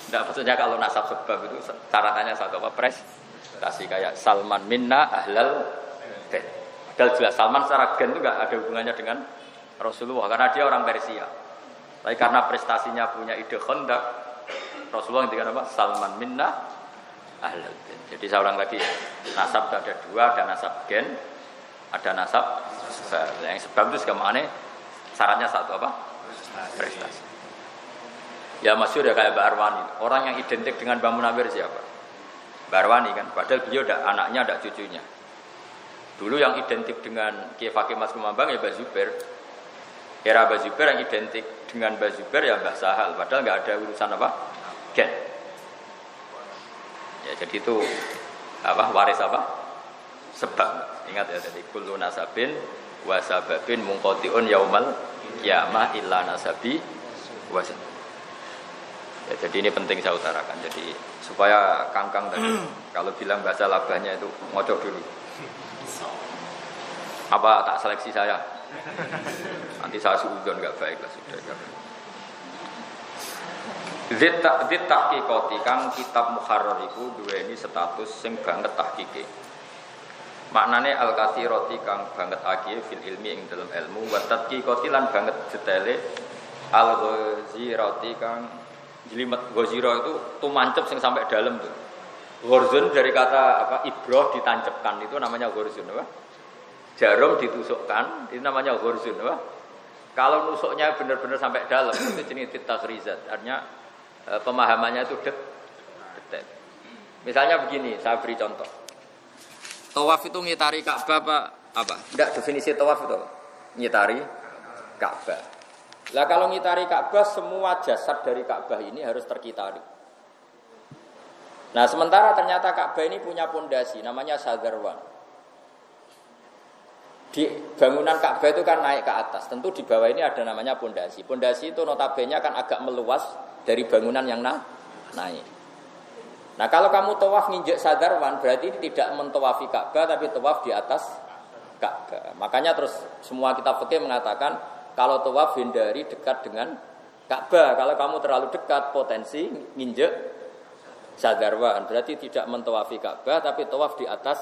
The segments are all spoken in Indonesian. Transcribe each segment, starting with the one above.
Tidak, maksudnya kalau nasab sebab itu caratannya satu apa? Prestasi kayak Salman minna ahlal bait. Padahal jelas Salman secara gen itu nggak ada hubungannya dengan Rasulullah karena dia orang Persia. Tapi karena prestasinya punya ide Khandaq, Rasulullah ngendikan apa? Salman minna ahlal bait. Jadi saya ulang lagi ya. Nasab ada dua, ada nasab gen, ada nasab sebab. Yang sebab itu segamane syaratnya satu apa? Prestasi. Ya masyhur ya kayak Mbak Arwani. Orang yang identik dengan Mbak Munawir siapa? Mbak Arwani kan. Padahal beliau ada anaknya, ada cucunya. Dulu yang identik dengan Kiai Fakih Mas Kumambang ya Mbak Zubair. Era Mbak Zubair yang identik dengan Mbak Zubair ya Mbah Sahal. Padahal nggak ada urusan apa? Gen. Ya jadi itu apa? Waris apa? Sebab. Ingat ya tadi kullu nasabin wa sababin munqati'un yaumal qiyamah illa nasabi wa sabab. Ya, jadi ini penting saya utarakan. Jadi supaya Kangkang tadi kalau bilang bahasa labahnya itu ngocok dulu. Apa tak seleksi saya? Nanti saya suudon nggak baik lah sudah. Zit tahqiqati kang kitab Muharrar iku duweni status sing banget tahqiqe. Maknane al-katsirati kang banget akeh fil ilmi ing dalam ilmu wa tadqiqati lan banget detaile al-ghazirati kang jelimet. Ghazira itu tumancep sing sampai dalam tuh. Ghorzun dari kata apa? Ibroh ditancapkan itu namanya ghorzun apa? Jarum ditusukkan itu namanya ghorzun apa? Kalau nusuknya benar-benar sampai dalam itu jenis taghrizat. Artinya pemahamannya itu detail. Misalnya begini, saya beri contoh. Tawaf itu ngitari Ka'bah apa? Enggak, definisi tawaf itu ngitari Ka'bah. Lah kalau ngitari Ka'bah semua jasad dari Ka'bah ini harus terkitari. Nah, sementara ternyata Ka'bah ini punya pondasi namanya Sadarwan. Di bangunan Ka'bah itu kan naik ke atas. Tentu di bawah ini ada namanya pondasi. Pondasi itu notabene kan agak meluas dari bangunan yang naik. Nah, kalau kamu tawaf nginjek Sadarwan berarti ini tidak mentowafi Ka'bah tapi tawaf di atas Ka'bah. Makanya terus semua kitab fikih mengatakan kalau tawaf hindari dekat dengan Ka'bah. Kalau kamu terlalu dekat potensi nginjek Sadarwan berarti tidak mentowafi Ka'bah tapi tawaf di atas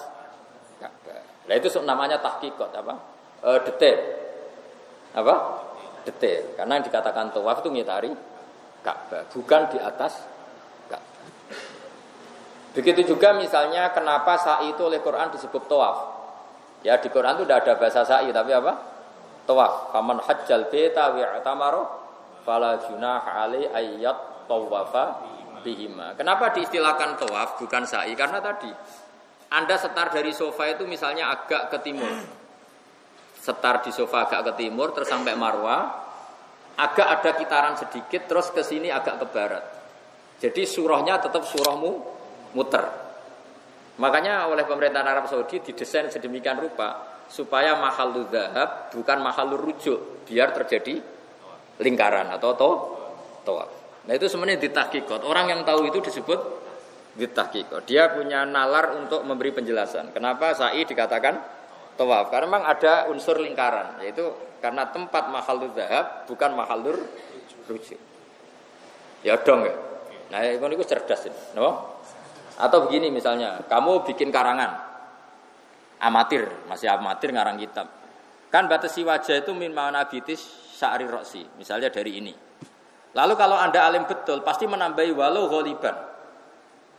Ka'bah. Nah itu namanya tahqiqat apa? Detail. Apa? Detail. Karena yang dikatakan tawaf itu ngitari Ka'bah, bukan di atas Ka'bah. Begitu juga misalnya kenapa sa'i itu oleh Quran disebut tawaf. Ya di Quran itu tidak ada bahasa sa'i tapi apa? Tawaf. Faman hajjal baita wa i'tamara fala junaha alai ayyat tawafa bihima. Kenapa diistilahkan tawaf bukan sa'i? Karena tadi Anda setar dari sofa itu misalnya agak ke timur. Setar di sofa agak ke timur terus sampai Marwah, agak ada kitaran sedikit terus ke sini agak ke barat. Jadi surahnya tetap surahmu muter. Makanya oleh pemerintah Arab Saudi didesain sedemikian rupa supaya mahallul dzahab bukan mahallul rujuk, biar terjadi lingkaran atau tawaf. Nah itu sebenarnya ditahqiqat. Orang yang tahu itu disebut ditahqiqat. Dia punya nalar untuk memberi penjelasan. Kenapa sa'i dikatakan tawaf? Karena memang ada unsur lingkaran, yaitu karena tempat mahallul dzahab bukan mahallur rujuk. Ya dong ya. Nah, itu cerdas ini, no? Atau begini misalnya, kamu bikin karangan amatir, masih amatir ngarang kitab. Kan batasi wajah itu min manabitis sya'ri roksi, misalnya dari ini. Lalu kalau Anda alim betul, pasti menambahi walau ghaliban.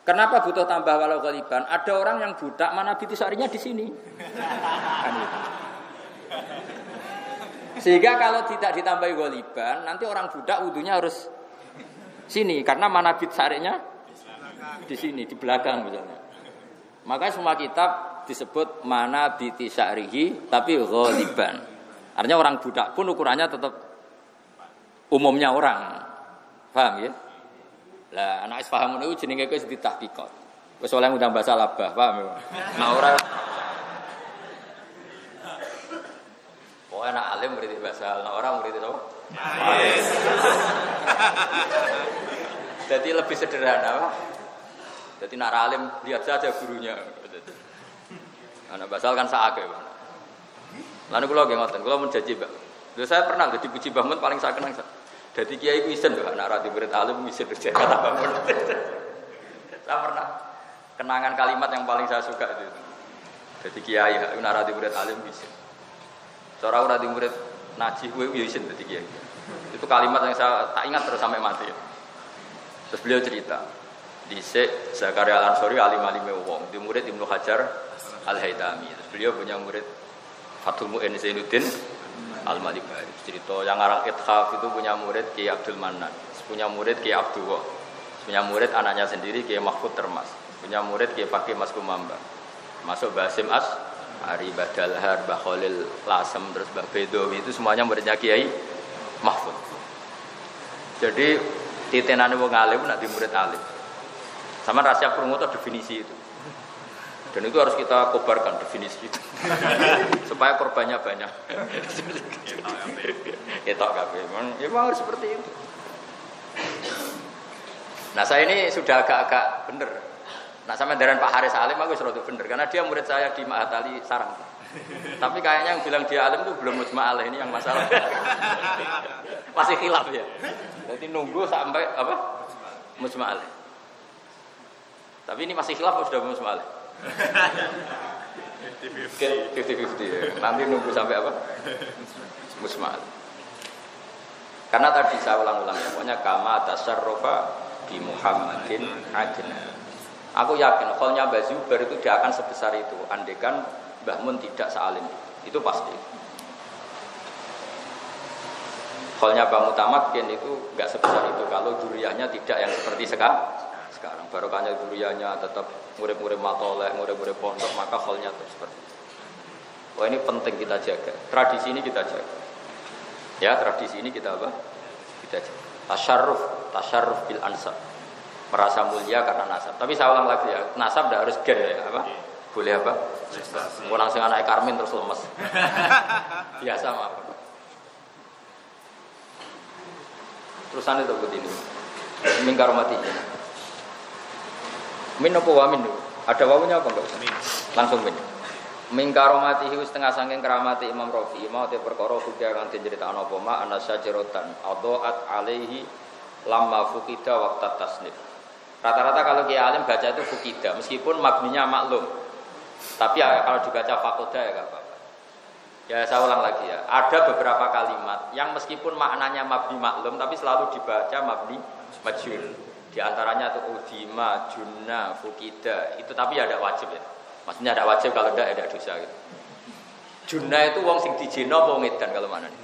Kenapa butuh tambah walau ghaliban? Ada orang yang budak manabitis sya'rinya di sini. Kan itu. Sehingga kalau tidak ditambahi ghaliban, nanti orang budak wudunya harus sini karena manabit sya'rinya di sini, di belakang misalnya. Maka semua kitab disebut manabiti sya'rihi tapi ghaliban. Artinya orang budak pun ukurannya tetap umumnya orang. Paham ya? Lah anak is paham niku jenenge wis ditahqiqat. Wis oleh ngundang bahasa labah, paham ya? Nah ora oh anak alim murid bahasa, nah orang murid apa? Jadi lebih sederhana, Pak. Jadi nak alim lihat saja gurunya. Anak basal kan saake, Pak. Lalu kula nggih ngoten, kula mun janji, Mbak. Lho saya pernah jadi puji Mbah Mun paling saya kenang. Jadi kiai ku isen lho, anak ra di murid alim isen kerja kata bangun. Saya pernah kenangan kalimat yang paling saya suka itu. Jadi kiai anak ra di murid alim isen. Cara ora di murid najih kowe yo isen dadi kiai. Itu kalimat yang saya tak ingat terus sampai mati. Terus beliau cerita, dhisik Zakaria Al-Ansori alim-alime wong, di murid Ibnu Hajar Al-Haytami. Terus beliau punya murid Fathul Mu'in Zainuddin Al-Malibari. Cerita yang ngarang Ithaf itu punya murid Kiai Abdul Manan, punya murid Kiai Abdullah, punya murid anaknya sendiri Kiai Mahfud Termas, punya murid Kiai Fakih Mas Kumamba. Masuk Basim As, Ari Badalhar, Mbah Khalil Lasem, terus Mbah Bedowi, itu semuanya muridnya Kiai Mahfud. Jadi titenane wong alim nak di murid alim. Sama rahasia krungu itu definisi itu. Dan itu harus kita kobarkan definisi itu. Supaya korbannya banyak. Ketok kabeh. Memang harus seperti itu. Nah, saya ini sudah agak-agak bener. Nah, sama dengan Pak Haris Alim aku sudah bener karena dia murid saya di Ma'had Ali Sarang. Tapi kayaknya yang bilang dia alim itu belum mujma' alaih, ini yang masalah. Masih khilaf ya. Jadi nunggu sampai apa? Mujma' alaih. Tapi ini masih khilaf sudah mujma' alaih. 50-50 ya. Nanti nunggu sampai apa? Mujma' alaih. Karena tadi saya ulang-ulang ya, pokoknya kama tasarrufa bi Muhammadin adna. Aku yakin kholnya Mbah Zubair itu dia akan sebesar itu andekan Mbah Mun tidak sealim itu pasti. Kholnya Mbah Mutamakin itu enggak sebesar itu kalau juriyahnya tidak yang seperti sekarang. Barokahnya juriyahnya tetap murid-murid matoleh, murid-murid pondok, maka kholnya tetap seperti itu. Wah, ini penting kita jaga. Tradisi ini kita jaga. Ya, tradisi ini kita apa? Kita jaga. Tasyarruf bil ansab. Merasa mulia karena nasab. Tapi saya ulang lagi ya, nasab tidak harus gen ya, apa? Boleh apa? Mau langsung anak Karmin terus lemes. Biasa maaf. Terusan itu begini. Min karomati. Min apa wa min? Ada wawunya apa enggak? Langsung min. Min karomati setengah saking keramati Imam Rafi. Mau te perkara hukum kang diceritakno apa ma anasyajaratan adaat alaihi lamma fuqida waqta tasnif. Rata-rata kalau kiai alim baca itu fuqida meskipun mabninya maklum. Tapi ya, kalau dibaca fakoda ya enggak apa-apa. Ya saya ulang lagi ya. Ada beberapa kalimat yang meskipun maknanya mabni maklum tapi selalu dibaca mabni majhul. Di antaranya itu udima, junna, fuqida. Itu tapi ya ada wajib ya. Maksudnya ada wajib kalau tidak ada dosa gitu. Junna itu wong sing dijino apa wong edan kalau maknanya.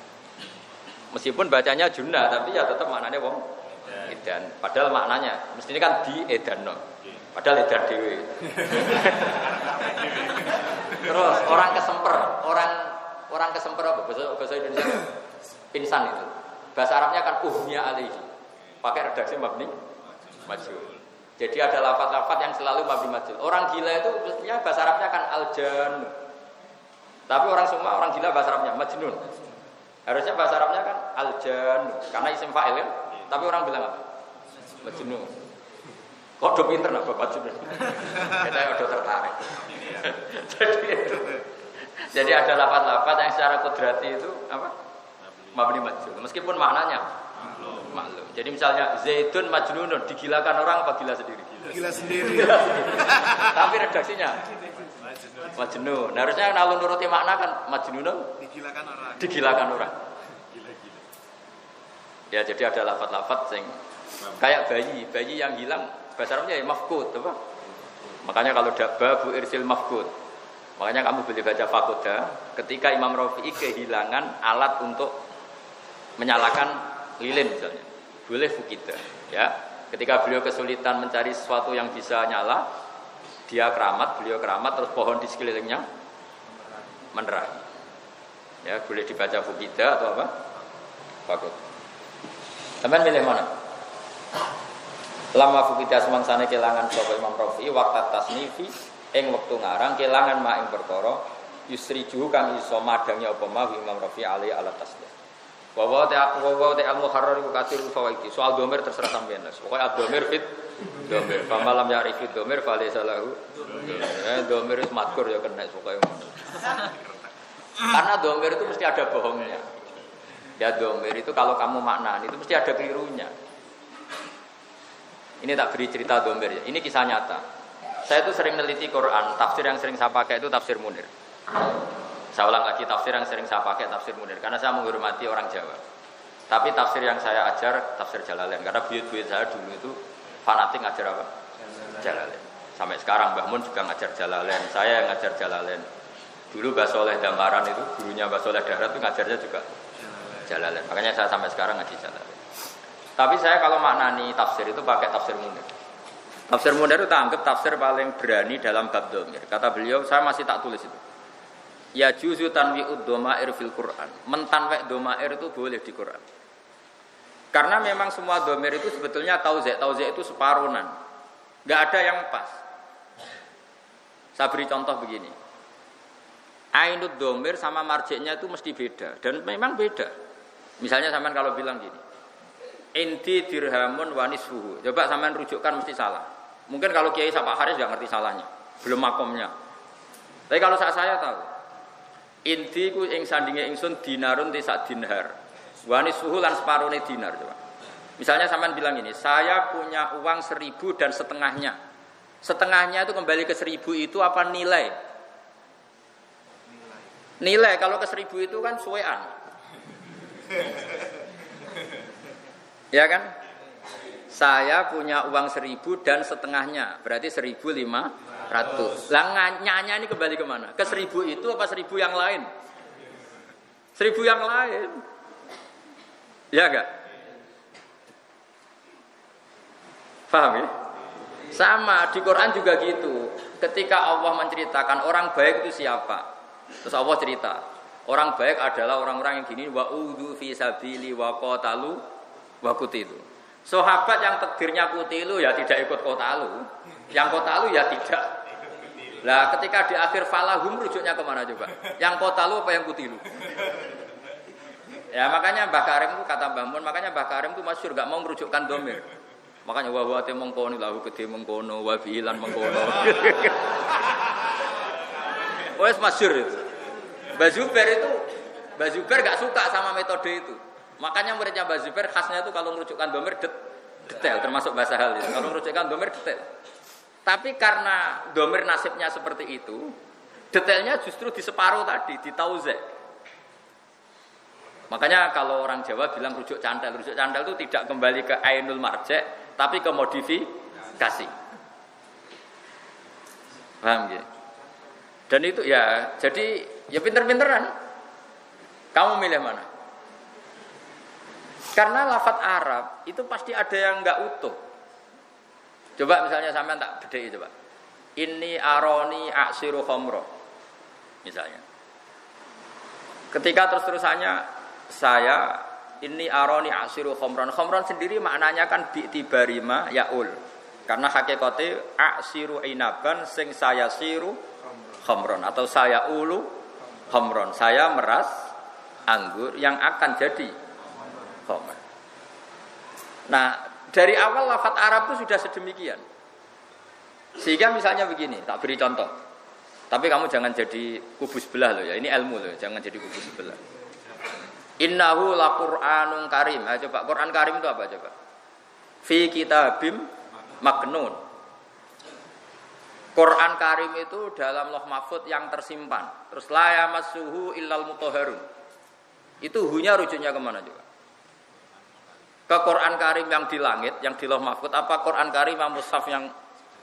Meskipun bacanya junna tapi ya tetap maknanya wong edan. Padahal maknanya mestinya kan di edanno. Padahal edan dhewe. Terus orang kesemper apa bahasa Indonesia? Insan itu. Bahasa Arabnya kan uhnya alaihi. Pakai redaksi mabni majhul. Jadi ada lafaz-lafaz yang selalu mabni majhul. Orang gila itu mestinya bahasa Arabnya kan aljan. Tapi orang semua orang gila bahasa Arabnya majnun. Harusnya bahasa Arabnya kan aljan karena isim fa'il kan. Tapi orang bilang apa? Majnun. Kok do pinter nak Bapak Majnun. Kita udah tertarik. Jadi ada lafaz-lafaz yang secara kudrati itu apa? Mabni majhul. Meskipun maknanya maklum. Jadi misalnya Zaidun majnunun digilakan orang apa gila sendiri? Gila sendiri. Tapi redaksinya majnun. Nah, harusnya kalau nuruti makna kan majnunun digilakan orang. Ya jadi ada lafaz-lafaz yang kayak bayi yang hilang bahasa Arabnya ya mafqud apa? Makanya kalau babu irsil mafqud. Makanya kamu boleh baca fakoda ketika Imam Rafi'i kehilangan alat untuk menyalakan lilin misalnya. Boleh fukida ya. Ketika beliau kesulitan mencari sesuatu yang bisa nyala, beliau keramat terus pohon di sekelilingnya menerangi. Ya, boleh dibaca fukida atau apa? Fakoda. Sampeyan milih mana? Lama fukida semangsane kelangan sapa Imam Rafi'i waqt tasnifi ing wektu ngarang kelangan mak ing perkara yusriju kang iso madangi apa mah Imam Rafi'i ali ala tasdid. Wa al-muharrar iku kathir fawaidi. Soal domir terserah sampeyan. Pokoke ad-domir fit domir. Pamalam ya arif domir fale salahu. Domir wis madkur ya kena pokoke. Karena domir itu mesti ada bohongnya. Ya domir itu kalau kamu maknani itu mesti ada kelirunya. Ini tak beri cerita domir ya. Ini kisah nyata. Saya itu sering neliti Quran. Tafsir yang sering saya pakai itu tafsir Munir. Saya ulang lagi, tafsir yang sering saya pakai tafsir Munir. Karena saya menghormati orang Jawa. Tapi tafsir yang saya ajar tafsir Jalalain. Karena buyut-buyut saya dulu itu fanatik ngajar apa? Jalalain. Sampai sekarang Mbah Mun juga ngajar Jalalain. Saya yang ngajar Jalalain. Dulu Mbah Soleh Dambaran itu, gurunya Mbah Soleh Darat itu ngajarnya juga Jalalain. Makanya saya sampai sekarang ngaji Jalalain. Tapi saya kalau maknani tafsir itu pakai tafsir Munir. Tafsir Munir itu anggap tafsir paling berani dalam bab domir. Kata beliau, saya masih tak tulis itu. Ya juzu tanwi'ud domair fil Quran. Mentanwek domair itu boleh di Quran. Karena memang semua domir itu sebetulnya tauzik. Tauzik itu separunan. Gak ada yang pas. Saya beri contoh begini. Ainud domir sama marjeknya itu mesti beda. Dan memang beda. Misalnya sampean kalau bilang gini. Inti dirhamun wanisfuhu. Coba sampean rujukkan mesti salah. Mungkin kalau Kiai Pak Haris gak ngerti salahnya. Belum makomnya. Tapi kalau saya tahu. Inti ku ing sandinge ingsun dinarun tisak dinar. Wanisfuhu lan separone dinar. Coba. Misalnya sampean bilang ini, saya punya uang 1.000 dan setengahnya. Setengahnya itu kembali ke 1.000 itu apa nilai? Nilai kalau ke 1.000 itu kan suwean. Ya kan? Saya punya uang 1.000 dan setengahnya, berarti 1.500. Lah nyanya ini kembali kemana? Ke 1.000 itu apa 1.000 yang lain? 1.000 yang lain. Ya enggak? Paham ya? Sama di Quran juga gitu. Ketika Allah menceritakan orang baik itu siapa? Terus Allah cerita, orang baik adalah orang-orang yang gini wa udzu fi sabili wa qatalu wa qutilu. Sahabat yang takdirnya qutilu ya tidak ikut qatalu. Yang qatalu ya tidak. Lah ketika di akhir falahum rujuknya kemana coba? Yang qatalu apa yang qutilu? Ya makanya Mbah Karim itu kata Mbah Mun, makanya Mbah Karim itu masyhur gak mau merujukkan domir. Makanya wa te mengkono lahu gede mengkono wa fi'lan mengkono. Wes masyhur itu. Mbah Zubair gak suka sama metode itu. Makanya muridnya Mbah Zubair khasnya itu kalau merujukkan domir detail, termasuk bahasa hal itu. Kalau merujukkan domir detail. Tapi karena domir nasibnya seperti itu, detailnya justru di separuh tadi, di tauzek. Makanya kalau orang Jawa bilang rujuk candal itu tidak kembali ke ainul marjek, tapi ke modifikasi. Paham ya? Dan itu ya, jadi ya pinter-pinteran. Kamu milih mana? Karena lafadz Arab itu pasti ada yang enggak utuh. Coba misalnya sampean tak bedheki coba. Inni aroni aksiru khamra. Misalnya. Ketika terus-terusannya saya ini aroni aksiru khamran. Khamran sendiri maknanya kan bi'tibarima yaul. Karena hakikate aksiru inaban sing saya siru khamran atau saya ulu khamran. Saya meras anggur yang akan jadi khamr. Nah, dari awal lafadz Arab itu sudah sedemikian. Sehingga misalnya begini, tak beri contoh. Tapi kamu jangan jadi kubu sebelah loh ya. Ini ilmu loh, jangan jadi kubu sebelah. Innahu laqur'anun karim. Coba Quran Karim itu apa coba? Fi kitabim maknun. Quran Karim itu dalam Lauh Mahfuz yang tersimpan. Terus la yamassuhu illal mutahharun. Itu hunya rujuknya kemana coba? Ke Quran Karim yang di langit, yang di Lauh Mahfuz, apa Quran Karim yang mushaf yang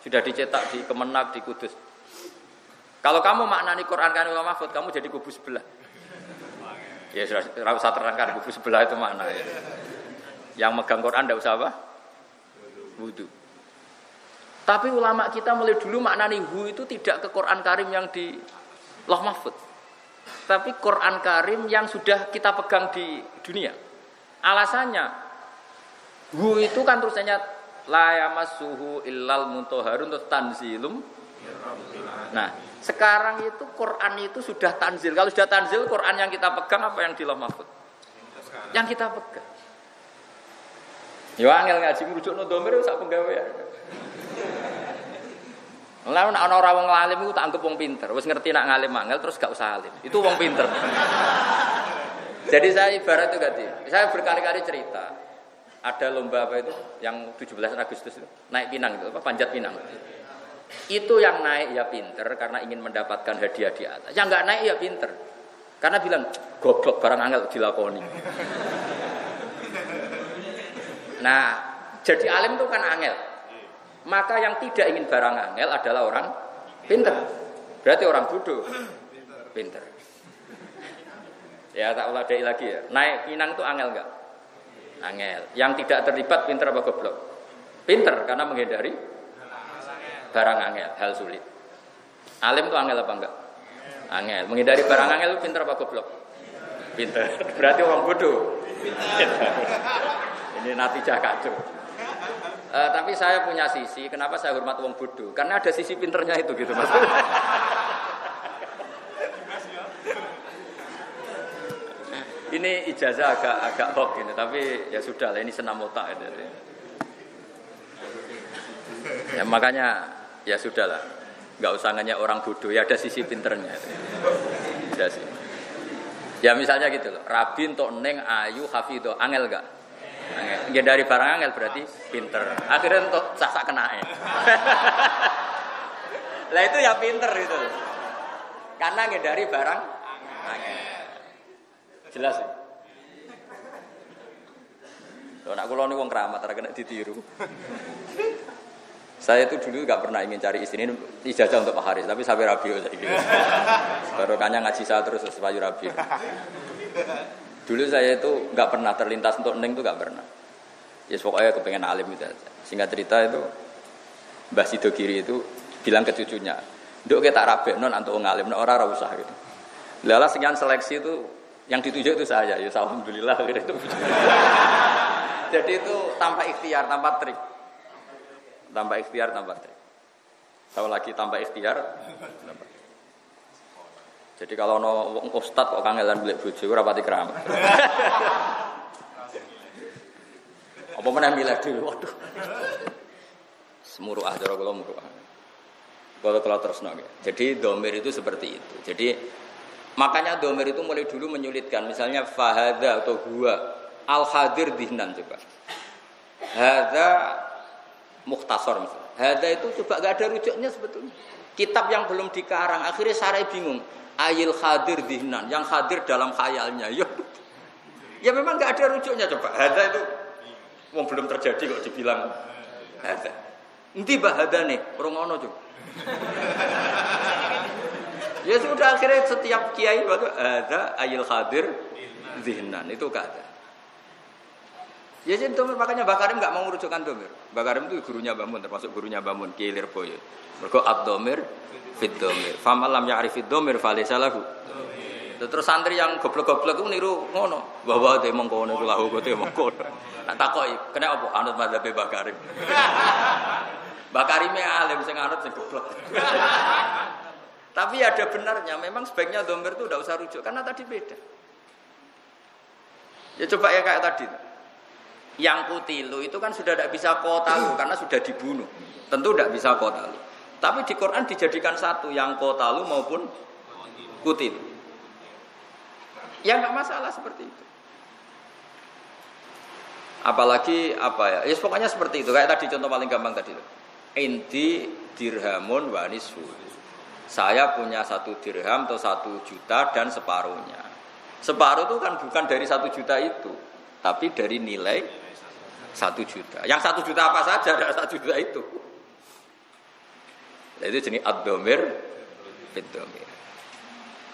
sudah dicetak di Kemenak, di Kudus? Kalau kamu maknani Quran Karim Lauh Mahfuz, kamu jadi kubu sebelah. Ya sudah, tidak usah terangkan kubu sebelah itu makna ya. Yang megang Quran tidak usah apa? Wudu. Tapi ulama kita mulai dulu maknani hu itu tidak ke Quran Karim yang di Lauh Mahfuz. Tapi Quran Karim yang sudah kita pegang di dunia. Alasannya hu itu kan tulisannya la yamassuhu illal mutahharun tanzilum. Nah, sekarang itu Quran itu sudah tanzil. Kalau sudah tanzil, Quran yang kita pegang apa yang di Lauh Mahfuz? Yang kita pegang. Ya angel ngaji ngrujukno domir sak penggawean. Lah ana ora wong alim iku tak anggap wong pinter. Wis ngerti nak ngalim angel terus gak usah alim. Itu wong pinter. Jadi saya ibarat itu ganti. Saya berkali-kali cerita. Ada lomba apa itu yang 17 Agustus itu naik pinang itu apa panjat pinang. Itu yang naik ya pinter karena ingin mendapatkan hadiah di atas. Yang nggak naik ya pinter karena bilang goblok barang angel dilakoni. Nah, jadi alim itu kan angel. Maka yang tidak ingin barang angel adalah orang pinter. Berarti orang bodoh. Pinter. Ya tak uladai lagi ya. Naik pinang itu angel enggak? Angel. Yang tidak terlibat pinter apa goblok? Pinter karena menghindari barang angel, hal sulit. Alim itu angel apa enggak? Angel. Menghindari barang angel itu pinter apa goblok? Pinter. Berarti orang bodoh. Pinter. Ini natijah kacau. Tapi saya punya sisi, kenapa saya hormat wong bodoh? Karena ada sisi pinternya itu gitu maksudnya. Ini ijazah agak hoax ini, tapi ya sudah lah ini senam otak itu. Ya makanya ya sudahlah, nggak usah nanya orang bodoh, ya ada sisi pinternya. Ya sih. Ya misalnya gitu loh, Rabi untuk Neng Ayu Hafidho, angel gak? Angel. Ya dari barang angel berarti pinter. Akhirnya untuk sak kena ya. Lah itu ya pinter itu. Karena dari barang angel. Jelas ya? Loh, nak kula niku wong keramat ora kena ditiru. Saya itu dulu enggak pernah ingin cari istri ini ijazah untuk Pak Haris, tapi sampai Rabiul saiki. Barokahnya ngaji saya terus supaya Rabiul. Dulu saya itu enggak pernah terlintas untuk Neng itu enggak pernah. Ya pokoknya kepengen alim itu aja. Singkat cerita itu Mbah Sido Giri itu bilang ke cucunya, "Nduk kita rabek non antuk ngalim, nek ora usah gitu." Lala sekian seleksi itu yang dituju itu saya, ya alhamdulillah gitu. Jadi itu tanpa ikhtiar, tanpa trik. Tanpa ikhtiar, tanpa trik. Tahu lagi tanpa ikhtiar. Jadi kalau no ustad kok kangelan golek bojo ora pati keramat. Apa meneh milih dhewe, waduh. Semuruah cara kula muruah. Kalau terus nggih. Jadi domir itu seperti itu. Jadi makanya domir itu mulai dulu menyulitkan. Misalnya fahada atau huwa al-hadir dihnan coba. Hada mukhtasar misalnya. Hada itu coba gak ada rujuknya sebetulnya. Kitab yang belum dikarang akhirnya sarai bingung. Ayil hadir dihnan, yang hadir dalam khayalnya. Ya memang gak ada rujuknya coba. Hada itu wong belum terjadi kok dibilang hada. Endi bah hada nih? Ora ngono coba. Ya sudah akhirnya setiap kiai waktu ada ayil hadir zihnan itu kata. Ya jadi domir makanya Mbak Karim nggak mau merujukkan domir. Mbak Karim itu gurunya Mbah Mun termasuk gurunya Mbah Mun Kiai Lirboyo. Mergo ad-domir fit domir. Famalam ya'rifid domir falaysa lahu. Terus santri yang goblok-goblok itu niru ngono. Bahwa te mongko niku lahu te mongko. Tak takoki, kena apa anut mazhab Mbah Karim. Mbah Karime alim sing anut sing goblok. Tapi ada benarnya, memang sebaiknya domir itu tidak usah rujuk karena tadi beda. Ya coba ya kayak tadi. Yang kutilu itu kan sudah tidak bisa kotalu karena sudah dibunuh. Tentu tidak bisa kotalu. Tapi di Quran dijadikan satu yang kotalu maupun kutilu. Ya nggak masalah seperti itu. Apalagi apa ya? Ya pokoknya seperti itu. Kayak tadi contoh paling gampang tadi. Inti dirhamun wa nisfu. Saya punya 1 dirham atau 1 juta dan separuhnya. Separuh itu kan bukan dari 1 juta itu, tapi dari nilai 1 juta. Yang 1 juta apa saja dari 1 juta itu. Nah, itu jenis ad-domir, bid-domir.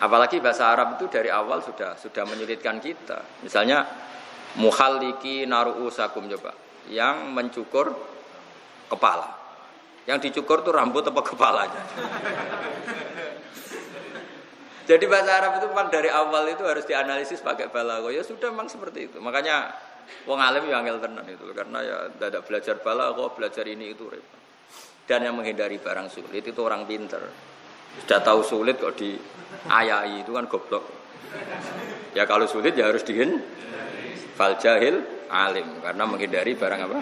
Apalagi bahasa Arab itu dari awal sudah menyulitkan kita. Misalnya muhalliki naru'usakum coba, yang mencukur kepala. Yang dicukur tuh rambut apa kepalanya. Jadi bahasa Arab itu memang dari awal itu harus dianalisis pakai balaghah. Ya sudah memang seperti itu. Makanya wong alim yang angel tenan itu karena ya tidak belajar balaghah, belajar ini itu repot. Dan yang menghindari barang sulit itu orang pinter. Sudah tahu sulit kok diayai itu kan goblok. Ya kalau sulit ya harus fal jahil alim karena menghindari barang apa?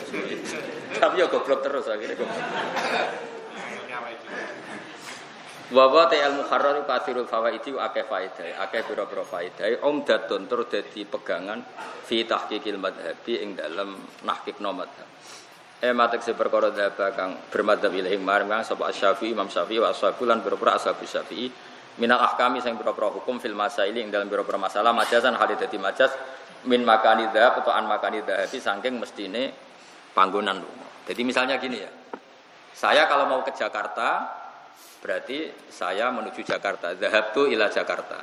Sulit. Tapi ya goblok terus akhirnya goblok. Wa ta'al muharrar katsirul fawaidi wa akeh faedah, akeh pira-pira faedah umdatun tur dadi pegangan fi tahqiqil madhabi ing dalem nahqiqno madhab. Matek se perkara dhaba kang bermadhab ilahi marang sapa Asy-Syafi'i Imam Syafi'i wa ashabu lan pira-pira ashabu Syafi'i minal ahkami sing pira-pira hukum fil masaili ing dalem pira-pira masalah majazan hal dadi majaz min makani dhab atau an makani dhabi saking mestine panggonan lunga. Jadi misalnya gini ya. Saya kalau mau ke Jakarta berarti saya menuju Jakarta. Dhahabtu ila Jakarta.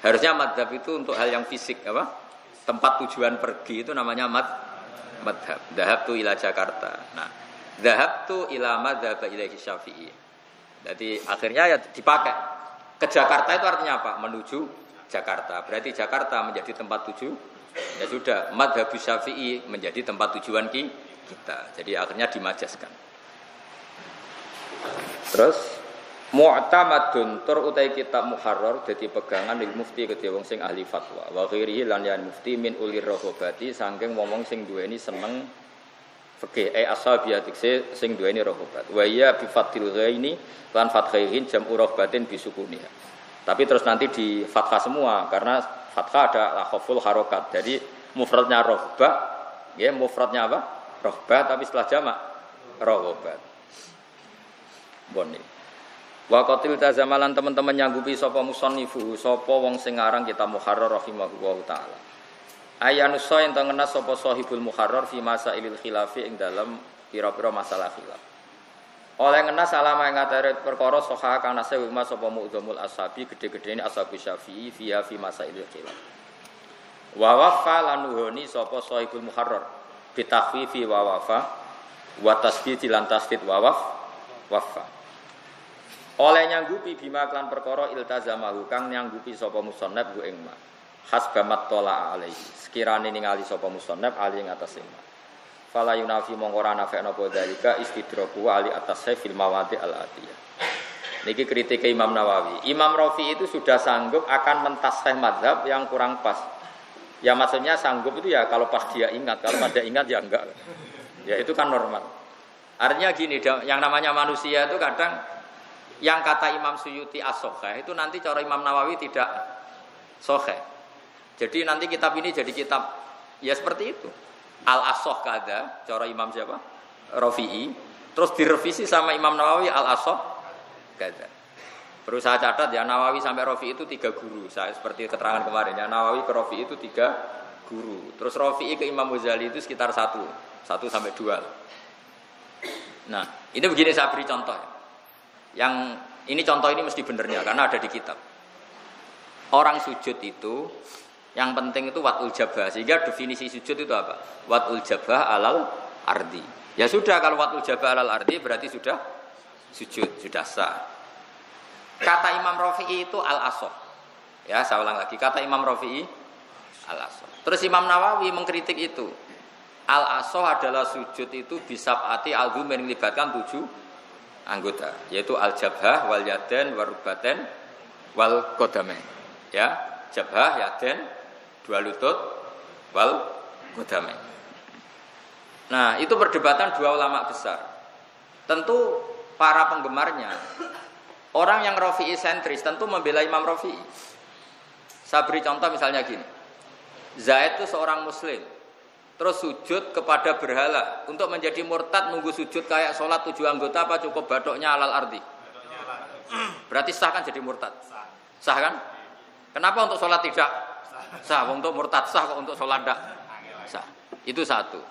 Harusnya madhab itu untuk hal yang fisik apa? Tempat tujuan pergi itu namanya madhab. Dhahabtu ila Jakarta. Nah, dhahabtu ila madhab ilaihi Syafi'i. Jadi akhirnya ya dipakai. Ke Jakarta itu artinya apa? Menuju Jakarta. Berarti Jakarta menjadi tempat tuju. Ya sudah, madhab Syafi'i menjadi tempat tujuan kita. Jadi akhirnya dimajaskan. Terus mu'tamadun tur utai kitab muharrar dadi pegangan lil mufti kedhe wong sing ahli fatwa wa ghairihi lan yan mufti min ulir rohobati saking wong sing duweni seneng fikih ashabiyatik sing duweni rohobat wa ya bi fathil ghaini lan fathaihin jam rohbatin bisukuniha. Tapi terus nanti di fathah semua karena fathah ada khaful harokat. Jadi mufradnya rohbah ya mufradnya apa? Rohbah tapi setelah jamak rohobat. Boni. Wa qatil tazamalan teman-teman nyanggupi sapa musannifu sapa wong sing aran kita muharrar rahimahullahu taala. Ayanusa yen tengenas sapa sahibul muharrar fi masailil khilafi ing dalem pira-pira masalah khilaf. Oleh ngenas alama ing atare perkara sahah kang nase wa sapa mu'dzamul ashabi gede-gedene ashabu Syafi'i fi masailil khilaf. Wa wafa lanuhoni sapa sahibul muharrar bi takhfifi wa wafa wa tasdid lan tasdid wa wafa. Oleh nyanggupi bima klan perkara iltazamahu kang nyanggupi sapa musannaf ku ing ma hasbamat tola alaihi sekirane ningali sapa musannaf ali ing atas ing ma fala yunafi mongko ora nafekno apa dalika istidraku ali atas fil mawadi al atiyah. Niki kritik Imam Nawawi. Imam Rafi'i itu sudah sanggup akan mentasih mazhab yang kurang pas. Ya maksudnya sanggup itu ya kalau pas dia ingat, kalau pada ingat ya enggak. Ya itu kan normal. Artinya gini, yang namanya manusia itu kadang yang kata Imam Suyuti as-sokheh itu nanti cara Imam Nawawi tidak sokheh. Jadi nanti kitab ini jadi kitab ya seperti itu. Al-As-Sokh kada cara Imam siapa? Rafi'i. Terus direvisi sama Imam Nawawi Al-As-Sokh kada. Perlu saya catat ya Nawawi sampai Rafi'i itu 3 guru. Saya seperti keterangan kemarin ya Nawawi ke Rafi'i itu 3 guru. Terus Rafi'i ke Imam Ghazali itu sekitar 1 sampai 2. Nah, ini begini saya beri contoh ya. Yang ini contoh ini mesti benernya karena ada di kitab. Orang sujud itu yang penting itu watul jabah. Sehingga definisi sujud itu apa? Watul jabah alal ardi. Ya sudah kalau watul jabah alal ardi berarti sudah sujud, sudah sah. Kata Imam Rafi'i itu al-asah. Ya, saya ulang lagi. Kata Imam Rafi'i al-asah. Terus Imam Nawawi mengkritik itu. Al-asah adalah sujud itu bisa ati al-dhum yang melibatkan 7 anggota, yaitu al-jabhah wal yaden warubaten wal qadamain. Ya, jabhah, yaden, 2 lutut wal qadamain. Nah, itu perdebatan 2 ulama besar. Tentu para penggemarnya orang yang Rafi'i sentris tentu membela Imam Rafi'i. Saya beri contoh misalnya gini. Zaid itu seorang muslim terus sujud kepada berhala untuk menjadi murtad nunggu sujud kayak sholat 7 anggota apa cukup badoknya alal ardi? Berarti sah kan jadi murtad? Sah kan? Kenapa untuk sholat tidak? Sah. Untuk murtad sah kok untuk sholat tidak? Sah. Itu satu.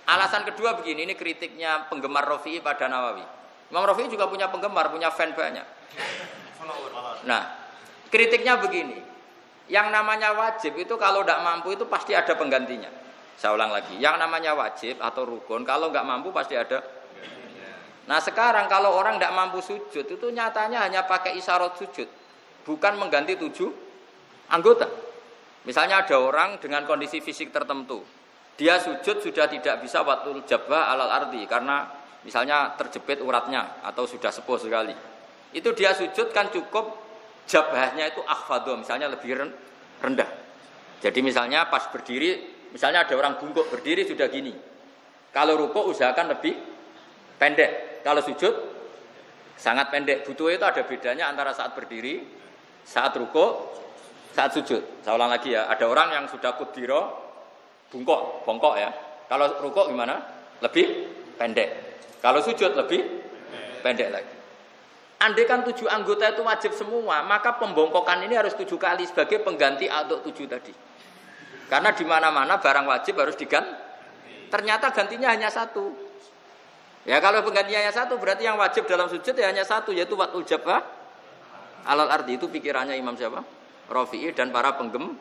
Alasan kedua begini, ini kritiknya penggemar Rafi'i pada Nawawi. Imam Rafi'i juga punya penggemar, punya fan banyak. Nah, kritiknya begini. Yang namanya wajib itu kalau tidak mampu itu pasti ada penggantinya. Saya ulang lagi, yang namanya wajib atau rukun kalau nggak mampu pasti ada. Nah sekarang kalau orang nggak mampu sujud itu nyatanya hanya pakai isyarat sujud, bukan mengganti 7 anggota. Misalnya ada orang dengan kondisi fisik tertentu, dia sujud sudah tidak bisa watul jabah alal ardi karena misalnya terjepit uratnya atau sudah sepuh sekali. Itu dia sujud kan cukup jabahnya itu akhfadho, misalnya lebih rendah. Jadi misalnya pas berdiri. Misalnya ada orang bungkuk berdiri sudah gini. Kalau rukuk usahakan lebih pendek. Kalau sujud Sangat pendek. Butuh itu ada bedanya antara saat berdiri, saat rukuk, saat sujud. Saya ulang lagi ya, ada orang yang sudah kudiro bongkok ya. Kalau rukuk gimana? Lebih pendek. Kalau sujud lebih pendek lagi. Andai kan 7 anggota itu wajib semua, maka pembongkokan ini harus 7 kali sebagai pengganti untuk 7 tadi. Karena di mana-mana barang wajib harus diganti. Ternyata gantinya hanya 1. Ya kalau penggantinya hanya 1 berarti yang wajib dalam sujud ya hanya 1, yaitu watul jabah alal ardi. Itu pikirannya Imam siapa? Rafi'i dan para penggem.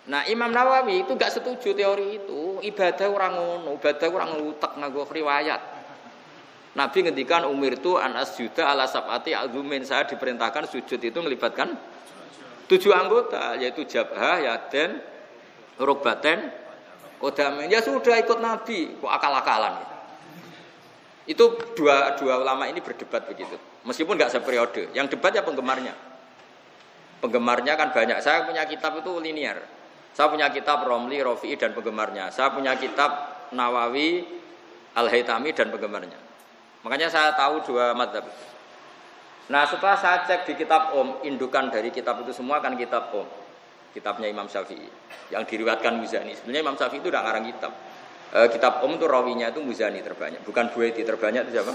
Nah Imam Nawawi itu gak setuju teori itu. Ibadah orang ngono, ibadah orang ngutek nganggo riwayat. Nabi ngendikan umirtu an asjuda ala sab'ati azumin, saya diperintahkan sujud itu melibatkan 7 anggota, yaitu jabhah, yaden, rukbaten, kodamen. Ya sudah ikut Nabi, kok akal-akalan. Itu dua ulama ini berdebat begitu. Meskipun nggak seperiode. Yang debat ya penggemarnya. Penggemarnya kan banyak. Saya punya kitab itu linear. Saya punya kitab Romli, Rafi'i dan penggemarnya. Saya punya kitab Nawawi, Al-Haytami dan penggemarnya. Makanya saya tahu 2 madzhab. Nah setelah saya cek di kitab indukan dari kitab itu semua kan kitab kitabnya Imam Syafi'i yang diriwayatkan Muzani. Sebenarnya Imam Syafi'i itu tidak ngarang kitab. Kitab itu rawinya itu Muzani terbanyak, bukan Buaiti terbanyak itu siapa?